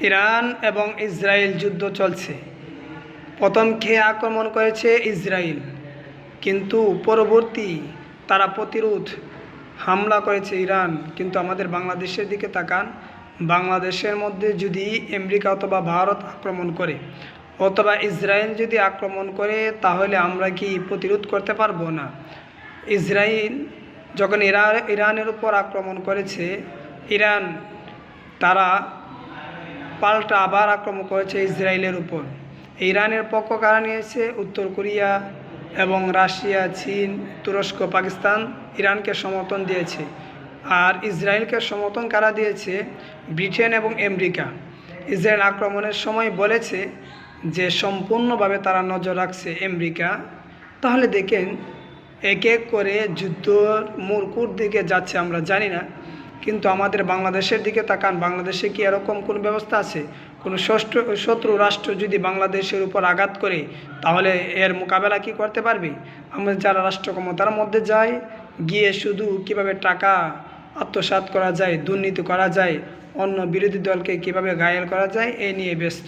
Iran এবং Israel যুদ্ধ চলছে। প্রথম খেয়ে আক্রমণ করেছে ইসরায়েল, কিন্তু পরবর্তী তারা প্রতিরোধ হামলা করেছে ইরান। কিন্তু আমাদের বাংলাদেশের দিকে তাকান, বাংলাদেশের মধ্যে যদি আমেরিকা অথবা ভারত আক্রমণ করে অথবা ইসরায়েল যদি আক্রমণ করে, তাহলে আমরা কি প্রতিরোধ করতে পারবো না? ইসরায়েল যখন ইরানের উপর আক্রমণ করেছে, ইরান তারা পাল্টা আবার আক্রমণ করেছে ইসরায়েলের উপর। ইরানের পক্ষ কারা নিয়েছে? উত্তর কোরিয়া এবং রাশিয়া, চীন, তুরস্ক, পাকিস্তান ইরানকে সমর্থন দিয়েছে। আর ইসরায়েলকে সমর্থন কারা দিয়েছে? ব্রিটেন এবং আমেরিকা। ইসরায়েল আক্রমণের সময় বলেছে যে সম্পূর্ণভাবে তারা নজর রাখছে আমেরিকা। তাহলে দেখেন, এক এক করে যুদ্ধর মোড় দিকে যাচ্ছে আমরা জানি না, কিন্তু আমাদের বাংলাদেশের দিকে তাকান, বাংলাদেশে কি এরকম কোনো ব্যবস্থা আছে? কোনো শত্রু রাষ্ট্র যদি বাংলাদেশের উপর আঘাত করে, তাহলে এর মোকাবেলা কি করতে পারবে? আমরা যারা রাষ্ট্র ক্ষমতার মধ্যে যাই, গিয়ে শুধু কিভাবে টাকা আত্মসাৎ করা যায়, দুর্নীতি করা যায়, অন্য বিরোধী দলকে কিভাবে ঘায়েল করা যায়, এই নিয়ে ব্যস্ত।